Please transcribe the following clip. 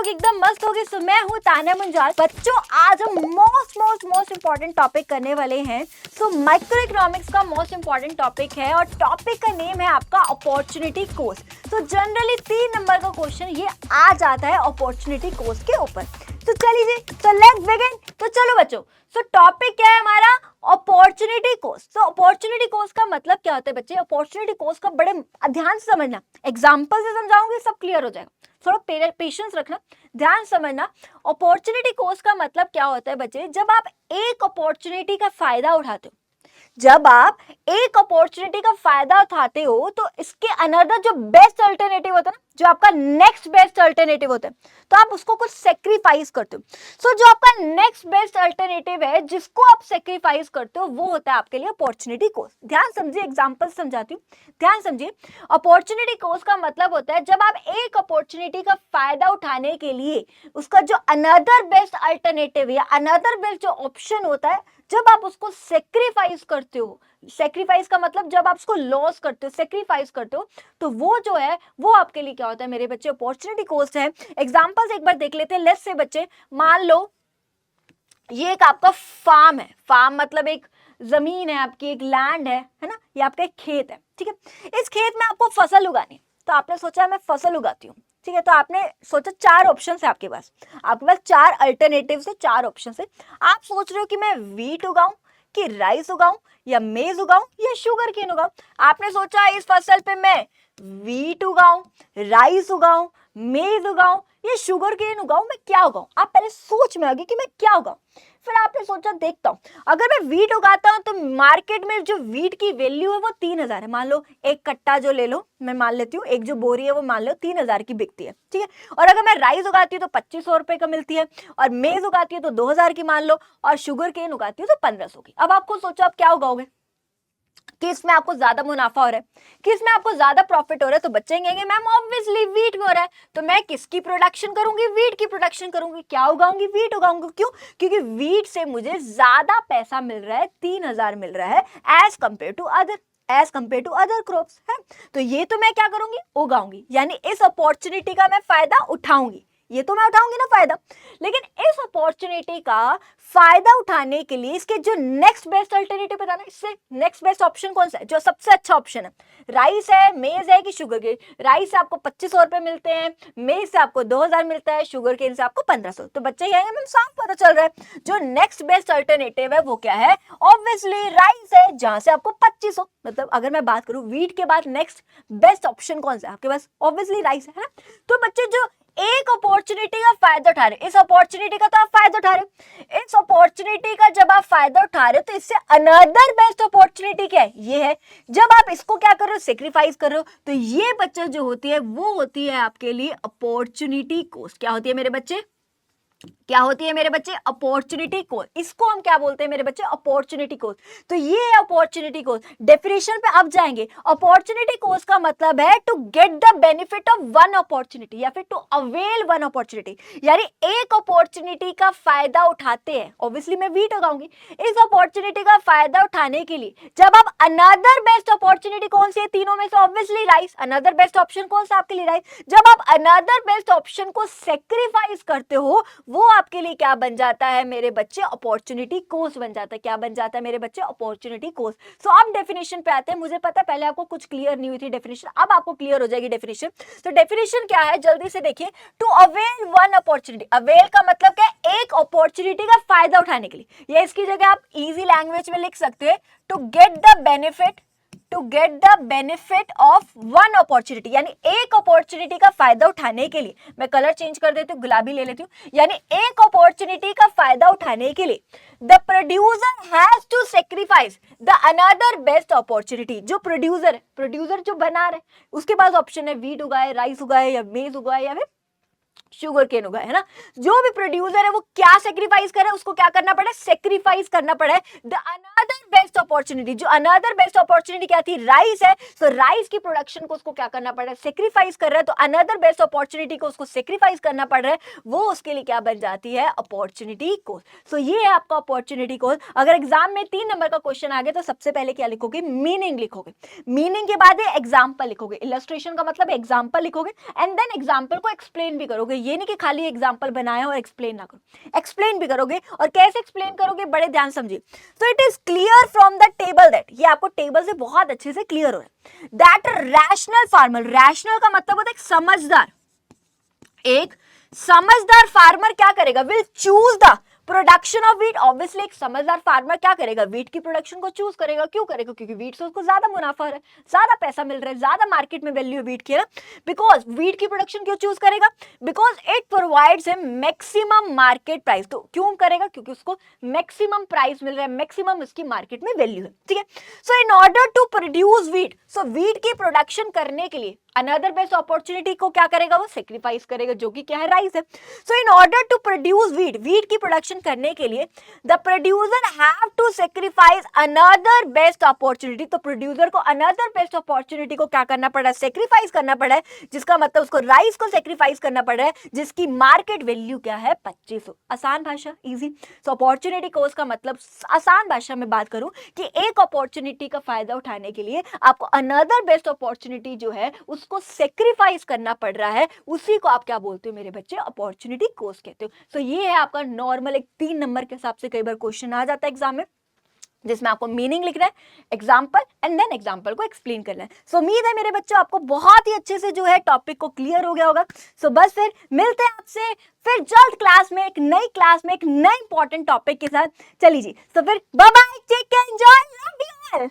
लोग एकदम मस्त हो गए। सो मैं हूँ तान्या मुंजाल। बच्चों आज हम मोस्ट इंपॉर्टेंट टॉपिक करने वाले हैं। सो माइक्रो इकोनॉमिक्स का मोस्ट इंपॉर्टेंट टॉपिक है और टॉपिक का नेम है आपका अपॉर्चुनिटी कोस्ट। तो जनरली 3 नंबर का क्वेश्चन ये आ जाता है अपॉर्चुनिटी कोस्ट के ऊपर। तो चलिए तो लेट्स बिगिन। तो चलो बच्चों, सो टॉपिक क्या है हमारा? Opportunity cost. तो अपॉर्चुनिटी कोस्ट का मतलब क्या होता है बच्चे? अपॉर्चुनिटी कोस्ट का बड़े ध्यान से समझना, एग्जांपल से समझाऊंगी सब क्लियर हो जाएगा। थोड़ा पेशेंस रखना, ध्यान समझना। अपॉर्चुनिटी कोस्ट का मतलब क्या होता है बच्चे? जब आप एक अपॉर्चुनिटी का फायदा उठाते हो, जब आप एक अपॉर्चुनिटी का फायदा उठाते हो तो इसके अनदर जो बेस्ट अल्टरनेटिव होता है ना, जो आपका नेक्स्ट बेस्ट अल्टरनेटिव होता है, तो आप उसको कुछ सेक्रीफाइस करते हो। सो जो आपका नेक्स्ट बेस्ट अल्टरनेटिव है जिसको आप सेक्रीफाइस करते हो वो होता है आपके लिए अपॉर्चुनिटी कॉस्ट। ध्यान समझिए, एग्जांपल समझाती हूँ, ध्यान समझिए। अपॉर्चुनिटी कॉस्ट का मतलब होता है जब आप एक अपॉर्चुनिटी का फायदा उठाने के लिए उसका जो अनदर बेस्ट अल्टरनेटिव या अनदर बेस्ट जो ऑप्शन होता है, जब आप उसको सेक्रीफाइस करते हो, सेक्रीफाइस का मतलब जब आप उसको लॉस करते हो, सेक्रीफाइस करते हो, तो वो जो है वो आपके लिए क्या होता है मेरे बच्चे? अपॉर्चुनिटी कॉस्ट है। एग्जांपल्स एक बार देख लेते हैं। लेट्स से बच्चे, मान लो ये एक आपका फार्म है। फार्म मतलब एक जमीन है आपकी, एक लैंड है ना, ये आपका एक खेत है, ठीक है। इस खेत में आपको फसल उगानी, तो आपने सोचा मैं फसल उगाती हूँ, ठीक है। तो आपने सोचा 4 ऑप्शन है आपके पास 4 अल्टरनेटिव है, 4 ऑप्शन है। आप सोच रहे हो कि मैं वीट उगाऊं, कि राइस उगाऊं, या मेज उगाऊं, या शुगर केन उगाऊं। आपने सोचा इस फसल पे मैं वीट उगाऊं, राइस उगाऊं, मेज उगाऊं या शुगर केन उगाऊं, मैं क्या उगाऊं? आप पहले सोच में आ गए कि मैं क्या उगाऊं। फिर आपने सोचा देखता हूं अगर मैं वीट उगाता हूं तो मार्केट में जो वीट की वैल्यू है वो 3000 है। मान लो एक कट्टा जो ले लो, मैं मान लेती हूँ एक जो बोरी है वो मान लो 3000 की बिकती है, ठीक है। और अगर मैं राइस उगाती हूँ तो 2500 रुपए का मिलती है, और मेज उगाती हूँ तो 2000 की मान लो, और शुगर केन उगाती हूँ तो 1500 की। अब आपको सोचो आप क्या उगाओगे, कि इसमें आपको ज्यादा मुनाफा हो रहा है, कि इसमें आपको ज्यादा प्रॉफिट हो रहा है। तो बच्चे कहेंगे मैम ऑब्वियसली वीट में हो रहा है, तो मैं किसकी प्रोडक्शन करूंगी? वीट की प्रोडक्शन करूंगी। क्या उगाऊंगी? वीट उगाऊंगी। क्यों? क्योंकि वीट से मुझे ज्यादा पैसा मिल रहा है, 3000 मिल रहा है as compare to other crops है। तो ये तो मैं क्या करूंगी? उगाऊंगी, यानी इस अपॉर्चुनिटी का मैं फायदा उठाऊंगी। ये तो मैं उठाऊंगी ना फायदा, लेकिन इस अपॉर्चुनिटी का फायदा उठाने के लिए इसके जो नेक्स्ट बेस्ट अल्टरनेटिव बताना, इससे नेक्स्ट बेस्ट ऑप्शन कौन सा है, जो सबसे अच्छा ऑप्शन है? राइस है, मेज है कि शुगर केन? राइस से आपको 2500 रुपए मिलते हैं, मेज से आपको 2000 मिलता है, शुगर केन से आपको 1500। तो बच्चे कहेंगे मैम साफ पता चल रहा है जो नेक्स्ट बेस्ट अल्टरनेटिव है वो क्या है? ऑब्वियसली राइस है, जहां से आपको 2500। मतलब अगर मैं बात करूं वीट के बाद नेक्स्ट बेस्ट ऑप्शन कौन सा है आपके पास? ऑब्वियसली राइस है ना। तो बच्चे जो एक अपॉर्चुनिटी का फायदा उठा रहे, इस अपॉर्चुनिटी का तो आप फायदा उठा रहे हो, इस अपॉर्चुनिटी का जब आप फायदा उठा रहे हो तो इससे अनदर बेस्ट अपॉर्चुनिटी क्या है? ये है। जब आप इसको क्या कर रहे हो? सेक्रीफाइस कर रहे हो। तो ये बच्चा जो होती है वो होती है आपके लिए अपॉर्चुनिटी कॉस्ट। क्या होती है मेरे बच्चे? क्या होती है मेरे बच्चे? Opportunity cost. इसको हम क्या बोलते हैं मेरे बच्चे? Opportunity cost. तो ये है अपॉर्चुनिटी कॉस्ट। डेफिनेशन पे अब जाएंगे। अपॉर्चुनिटी कॉस्ट का मतलब है to get the benefit of one opportunity, या फिर टू अवेल वन अपॉर्चुनिटी, यानी एक अपॉर्चुनिटी का फायदा उठाते हैं। ऑब्वियसली मैं वीट उगाऊंगी। इस अपॉर्चुनिटी का फायदा उठाने के लिए जब आप अनदर बेस्ट अपॉर्चुनिटी कौन सी है तीनों में से? Obviously rice. Another best option कौन सा आपके लिए? राइस। जब आप अनदर बेस्ट ऑप्शन को सेक्रीफाइस करते हो वो आपके लिए क्या बन जाता है मेरे बच्चे? अपॉर्चुनिटी कॉस्ट बन जाता है। क्या बन जाता है मेरे बच्चे? Opportunity cost. सो अब डेफिनेशन पे आते हैं। मुझे पता है पहले आपको कुछ क्लियर नहीं हुई थी डेफिनेशन, अब आपको क्लियर हो जाएगी डेफिनेशन। तो डेफिनेशन क्या है जल्दी से देखिए। To avail one opportunity. Avail का मतलब क्या है? एक अपॉर्चुनिटी का फायदा उठाने के लिए, या इसकी जगह आप इजी लैंग्वेज में लिख सकते हैं to get the benefit of one opportunity, यानी एक अपॉर्चुनिटी का फायदा उठाने के लिए। मैं कलर चेंज कर देती हूँ, गुलाबी ले लेती हूँ। यानी एक अपॉर्चुनिटी का फायदा उठाने के लिए the producer has to sacrifice the another best opportunity. जो प्रोड्यूसर है, प्रोड्यूसर जो बना रहे, उसके पास ऑप्शन है वीट उगाए, राइस उगाए, या मेज उगाए, या फिर शुगर केन उगाए, है ना। जो भी प्रोड्यूसर है वो क्या सेक्रीफाइस करे? उसको क्या करना पड़े? सेक्रीफाइस करना पड़े द अनदर बेस्ट अपॉर्चुनिटी। जो अनदर बेस्ट अपॉर्चुनिटी क्या थी? राइस है। सो राइस की प्रोडक्शन को उसको क्या करना पड़ रहा है? सेक्रीफाइस कर रहा है। तो अनदर बेस्ट अपॉर्चुनिटी को उसको सेक्रीफाइस करना पड़ रहा है, वो उसके लिए क्या बन जाती है? Opportunity cost. सो ये है आपका अपॉर्चुनिटी कॉस्ट। अगर एग्जाम में 3 नंबर का क्वेश्चन आ गया तो सबसे पहले क्या लिखोगे? मीनिंग लिखोगे। मीनिंग के बाद एग्जाम्पल लिखोगे। इलस्ट्रेशन का मतलब एग्जाम्पल लिखोगे, एंड देन एग्जाम्पल को एक्सप्लेन भी करोगे करोगे, ये नहीं कि खाली एग्जाम्पल बनाया और एक्सप्लेन ना करो, एक्सप्लेन भी करोगे। और कैसे एक्सप्लेन करोगे, बड़े ध्यान समझिए। So it is clear from the table that, ये आपको टेबल से बहुत अच्छे से क्लियर हो रहा है, दैट रैशनल फार्मर, रैशनल का मतलब होता है एक समझदार, एक समझदार फार्मर क्या करेगा, will choose the production of wheat. Obviously एक समझदार फार्मर क्या करेगा, वीट की प्रोडक्शन को चूज करेगा। क्यों करेगा, क्योंकि वीट से उसको ज्यादा मुनाफा है, ज्यादा पैसा मिल रहा है, ज्यादा मार्केट में वैल्यू है वीट की ना। बिकॉज वीट की प्रोडक्शन क्यों चूज करेगा, because it provides him maximum market price. तो क्यों करेगा, क्योंकि उसको मैक्सिमम प्राइस मिल रहा है, मैक्सिमम उसकी मार्केट में वैल्यू है, ठीक है। So in order to produce wheat, so wheat की प्रोडक्शन करने के लिए अनदर बेस्ट अपॉर्चुनिटी को क्या करेगा, वो सेक्रीफाइस करेगा, जो कि क्या है, राइस है। So in order to produce wheat, wheat की प्रोडक्शन करने के लिए the producer have to sacrifice another best opportunity. तो प्रोड्यूसर को अनदर बेस्ट अपॉर्चुनिटी को क्या करना पड़ा है, सेक्रीफाइस करना पड़ा है, जिसका मतलब उसको राइस को सेक्रीफाइस करना पड़ रहा है, जिसकी मार्केट वैल्यू क्या है, 2500। आसान भाषा, इजी। सो अपॉर्चुनिटी कॉस्ट का मतलब आसान भाषा में बात करूं कि एक अपॉर्चुनिटी का फायदा उठाने के लिए आपको अनदर बेस्ट अपॉर्चुनिटी जो है उसको सेक्रीफाइस करना पड़ रहा है, उसी को आप क्या बोलते हो मेरे बच्चे, अपॉर्चुनिटी कॉस्ट कहते हो। सो ये है आपका नॉर्मल एक 3 नंबर के हिसाब से कई बार क्वेश्चन आ जाता है एग्जाम में, जिसमें आपको मीनिंग लिखना है, एग्जाम्पल एंड देन एग्जाम्पल को एक्सप्लेन करना है। सो उम्मीद है मेरे बच्चों आपको बहुत ही अच्छे से जो है टॉपिक को क्लियर हो गया होगा। सो बस फिर मिलते हैं आपसे फिर जल्द क्लास में, एक नई क्लास में, एक नए इंपॉर्टेंट टॉपिक के साथ। चलिए जी, सो फिर bye bye, take care, enjoy, love you all.